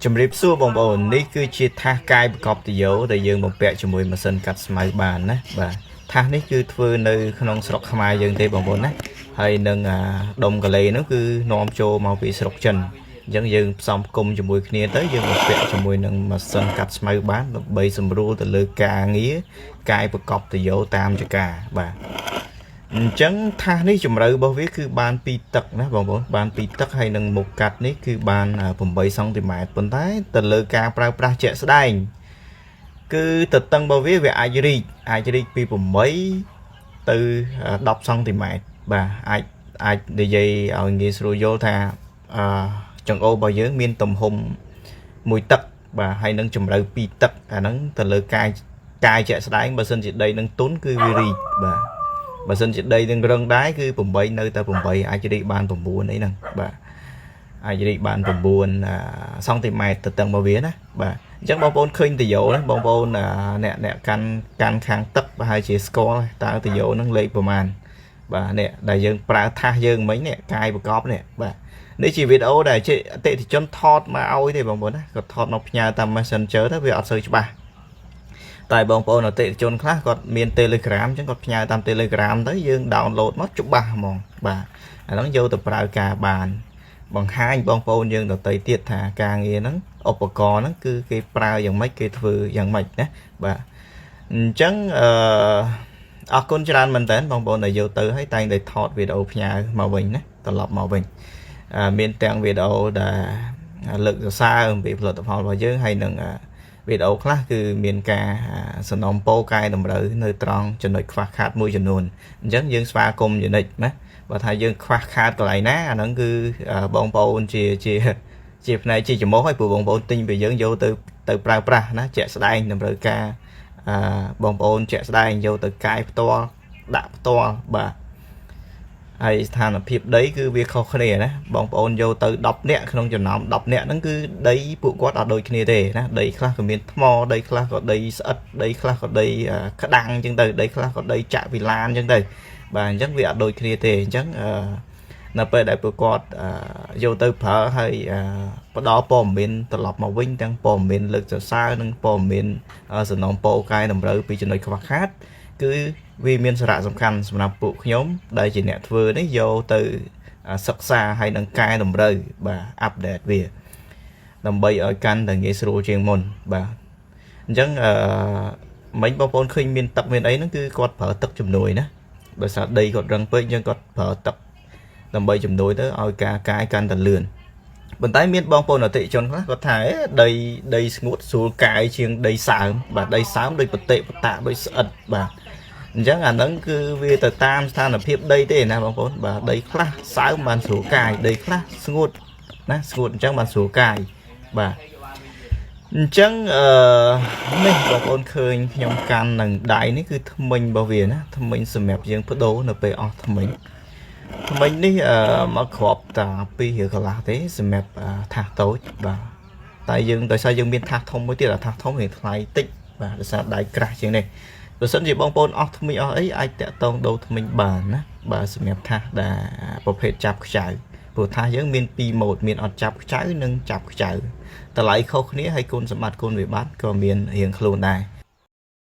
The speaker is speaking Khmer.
ជំរាបសួរបងប្អូននេះគឺជាថាសកាយប្រកបទៅយោដែលយើងបំពាក់ជាមួយម៉ាស៊ីនកាត់ស្មៅបានណាបាទថាសនេះគឺធ្វើនៅក្នុងស្រុកខ្មែរយើងទេបងប្អូនណាហើយនឹងដុំកាឡេនោះគឺនាំចូលមកពីស្រុកចិនអញ្ចឹងយើងផ្សំផ្គុំជាមួយគ្នាទៅយើងបំពាក់ជាមួយនឹងម៉ាស៊ីនកាត់ស្មៅបានដើម្បីសម្រួលទៅលើការងារកាយប្រកបទៅយោតាមចការបាទអញ្ចឹងថាសនេះជម្រៅរបស់វាគឺបាន2តឹកណាបងប្អូនបាន2តឹកហើយនឹងមុខកាត់នេះគឺបាន8សង់ទីម៉ែត្រប៉ុន្តែទៅលើការប្រើប្រាស់ជាក់ស្ដែងគឺទទឹងរបស់វាអាចរីកពី8ទៅ10សង់ទីម៉ែត្របាទអាចនិយាយឲ្យងាយស្រួលយល់ថាចង្អូរបស់យើងមានទំហំ1តឹកបាទហើយនឹងជម្រៅ2តឹកអាហ្នឹងទៅលើកាយជាក់ស្ដែងបើសិនជាដីនឹងទុនគឺវារីកបាទបើសិនជាដីនឹងរឹងដែរគឺ8នៅតែ8អាចរីកបាន9អីហ្នឹងបាទអាចរីកបាន9សង់ទីម៉ែត្រទៅទាំងមកវាណាបាទអញ្ចឹងបងប្អូនឃើញតាយោណាបងប្អូនអ្នកកាន់ខាងទឹកប្រហែលជាស្គាល់តើតាយោហ្នឹងលេខប្រមាណបាទនេះដែលយើងប្រើថាសយើងមិញនេះកាយប្រកបនេះបាទនេះជាវីដេអូដែលជាអតិថិជនថតមកឲ្យទេបងប្អូនណាគាត់ថតមកផ្ញើតាម Messenger ទៅវាអត់សូវច្បាស់តែបងប្អូនអតិថិជនខ្លះគាត់មាន Telegram អញ្ចឹងគាត់ផ្ញើតាម Telegram ទៅយើង download មកច្បាស់ហ្មងបាទអាហ្នឹងយកទៅប្រើការបានបង្ហាញបងប្អូនយើងដទៃទៀតថាការងារហ្នឹងឧបករណ៍ហ្នឹងគឺគេប្រើយ៉ាងម៉េចគេធ្វើយ៉ាងម៉េចណាបាទអញ្ចឹងអរគុណច្រើនមែនតើបងប្អូនដែលយកទៅហើយតែងតែថតវីដេអូផ្ញើមកវិញណាត្រឡប់មកវិញមានទាំងវីដេអូដែលលើកសរសើរអំពីផលិតផលរបស់យើងហើយនឹងវីដេអូខ្លះគឺមានការសំណូមពរកែតម្រូវនៅត្រង់ចំណុចខ្វះខាតមួយចំនួនអញ្ចឹងយើងស្វាគមន៍ជានិច្ចណាបើថាយើងខ្វះខាតកន្លែងណាអាហ្នឹងគឺបងប្អូនជាផ្នែកជាចំមុះហើយព្រោះបងប្អូនទិញពីយើងយកទៅប្រើប្រាស់ណាជាក់ស្ដែងតម្រូវការបងប្អូនជាក់ស្ដែងយកទៅកាយផ្ទាល់ដាក់ផ្ទាល់បាទហើយស្ថានភាពដីគឺវាខុសគ្នាណាបងប្អូនយកទៅ10នាក់ក្នុងចំណោម10នាក់ហ្នឹងគឺដីពួកគាត់អត់ដូចគ្នាទេណាដីខ្លះក៏មានថ្មដីខ្លះក៏ដីស្អិតដីខ្លះក៏ដីក្តាំងអញ្ចឹងទៅដីខ្លះក៏ដីចាក់វិឡានអញ្ចឹងទៅបាទអញ្ចឹងវាអត់ដូចគ្នាទេអញ្ចឹងនៅពេលដែលពួកគាត់យកទៅប្រើហើយផ្ដល់ព័ត៌មានត្រឡប់មកវិញទាំងព័ត៌មានលើកសរសើរនិងព័ត៌មានសំណូមពរកែតម្រូវពីចំណុចខ្វះខាតគឺវាមានសារៈសំខាន់សម្រាប់ពួកខ្ញុំដែលជាអ្នកធ្វើនេះយកទៅសិក្សាហើយនឹងកែតម្រូវបាទអាប់ដេតវាដើម្បីឲ្យកាន់តែងាយស្រួលជាងមុនបាទអញ្ចឹងមិញបងប្អូនឃើញមានទឹកមានអីហ្នឹងគឺគាត់ប្រើទឹកជំនួយណាដោយសារដីគាត់រឹងពេកអញ្ចឹងគាត់ប្រើទឹកដើម្បីជំនួយទៅឲ្យការកាយកាន់តែលឿនប៉ុន្តែមានបងប្អូនអតិថិជនខ្លះគាត់ថាដីស្ងួតស្រួលកាយជាងដីសើមបាទដីសើមដូចបតិបតាដូចស្អិតបាទអញ្ចឹងអាហ្នឹងគឺវាទៅតាមស្ថានភាពដីទេណាបងប្អូនបាទដីខ្លះសើមបានស្រួលកាយដីខ្លះស្ងួតណាស្ងួតអញ្ចឹងបានស្រួលកាយបាទអញ្ចឹងនេះបងប្អូនឃើញខ្ញុំកាន់នឹងដៃនេះគឺថ្មិញរបស់វាណាថ្មិញសម្រាប់យើងបដូរនៅពេលអស់ថ្មិញនេះមកគ្រាប់តា2រៀលកន្លះទេសម្រាប់ថាសតូចបាទតែយើងដោយសារយើងមានថាសធំមួយទៀតថាសធំវាថ្លៃតិចបាទដោយសារដៃក្រាស់ជាងនេះបើសិនជាបងប្អូនអស់ថ្មិញអស់អីអាចតាក់ទងដូរថ្មិញបានណាបាទសម្រាប់ថាសដែលប្រភេទចាប់ខ្ចៅព្រោះថាសយើងមាន2ម៉ូតមានអត់ចាប់ខ្ចៅនិងចាប់ខ្ចៅតម្លៃខុសគ្នាហើយគុណសម្បត្តិគុណវិបត្តិក៏មានរៀងខ្លួនដែរ